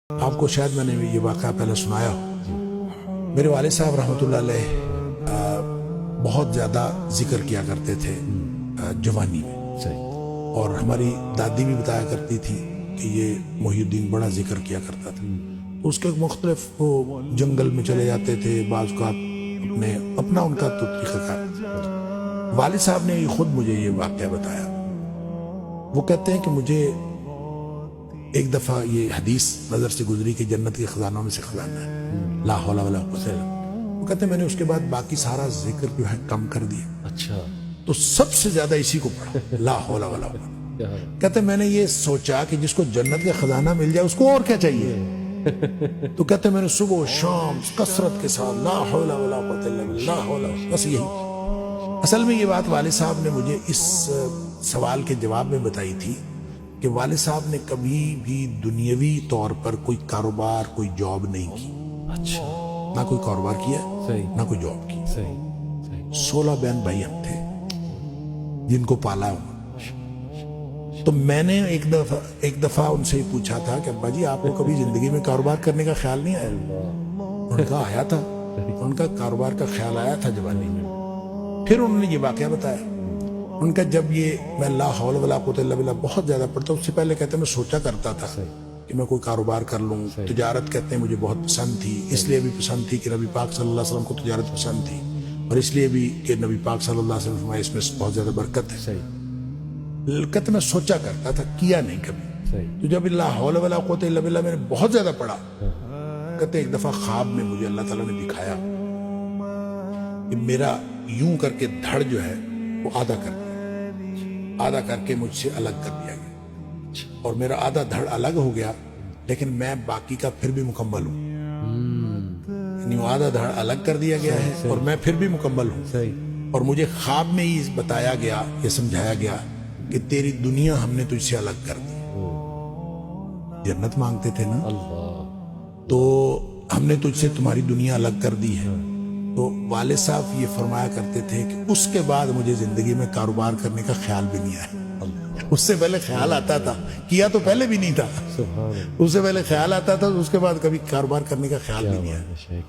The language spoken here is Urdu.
آپ کو شاید میں نے یہ واقعہ پہلے سنایا ہو۔ میرے والد صاحب رحمۃ اللہ علیہ بہت زیادہ ذکر کیا کرتے تھے جوانی میں، اور ہماری دادی بھی بتایا کرتی تھی کہ یہ محی الدین بڑا ذکر کیا کرتا تھا۔ تو اس کے مختلف وہ جنگل میں چلے جاتے تھے، بعض کا اپنا ان کا طریقہ کار۔ والد صاحب نے خود مجھے یہ واقعہ بتایا۔ وہ کہتے ہیں کہ مجھے ایک دفعہ یہ حدیث نظر سے گزری کہ جنت کے خزانوں میں سے خزانہ ہے، لا حول ولا قوت الا باللہ۔ وہ کہتے ہیں میں نے اس کے بعد باقی سارا ذکر جو ہے کم کر دیا، اچھا، تو سب سے زیادہ اسی کو پڑھا، لا حول ولا قوت۔ کہتے ہیں میں نے یہ سوچا کہ جس کو جنت کا خزانہ مل جائے اس کو اور کیا چاہیے؟ تو کہتے ہیں میں نے صبح و شام کثرت کے ساتھ لا حول ولا قوت الا باللہ، لا حول، بس یہی۔ اصل میں یہ بات والد صاحب نے مجھے اس سوال کے جواب میں بتائی تھی کہ والد صاحب نے کبھی بھی دنیاوی طور پر کوئی کاروبار، کوئی جاب نہیں کی، اچھا، نہ کوئی کاروبار کیا، نہ کوئی جاب کی۔ 16 بہن بھائی ہم تھے جن کو پالا ہوں۔ تو میں نے ایک دفعہ ان سے پوچھا تھا کہ ابا جی آپ کو کبھی زندگی میں کاروبار کرنے کا خیال نہیں آیا؟ ان کا آیا تھا، ان کا کاروبار کا خیال آیا تھا جوانی میں۔ پھر انہوں نے یہ واقعہ بتایا، ان کا جب یہ میں لا حول ولا قوت الا باللہ بہت زیادہ پڑھتا ہوں، اس سے پہلے کہتے ہیں میں سوچا کرتا تھا کہ میں کوئی کاروبار کر لوں، تجارت کہتے ہیں مجھے بہت پسند تھی، اس لیے بھی پسند تھی کہ نبی پاک صلی اللہ علیہ وسلم کو تجارت پسند تھی، اور اس لیے بھی کہ نبی پاک صلی اللہ علیہ وسلم فرمایا اس میں بہت زیادہ برکت ہے۔ کہتے میں سوچا کرتا تھا، کیا نہیں کبھی۔ تو جب لا حول ولا قوت الا باللہ میں نے بہت زیادہ پڑھا، کہتے ایک دفعہ خواب میں مجھے اللہ تعالیٰ نے دکھایا کہ میرا یوں کر کے دھڑ جو ہے وہ آدھا کر کے مجھ سے الگ کر دیا گیا، اور میرا آدھا دھڑ الگ ہو گیا، لیکن میں باقی کا پھر بھی مکمل ہوں۔ یعنی وہ آدھا دھڑ الگ کر دیا گیا ہے اور میں پھر بھی مکمل ہوں، اور مجھے خواب میں ہی بتایا گیا، یہ سمجھایا گیا کہ تیری دنیا ہم نے تجھ سے الگ کر دی۔ جنت مانگتے تھے نا، تو ہم نے تجھ سے تمہاری دنیا الگ کر دی ہے۔ تو والد صاحب یہ فرمایا کرتے تھے کہ اس کے بعد مجھے زندگی میں کاروبار کرنے کا خیال بھی نہیں آیا۔ اس سے پہلے خیال آتا تھا، کیا تو پہلے بھی نہیں تھا، اس سے پہلے خیال آتا تھا، اس کے بعد کبھی کاروبار کرنے کا خیال بھی نہیں آیا۔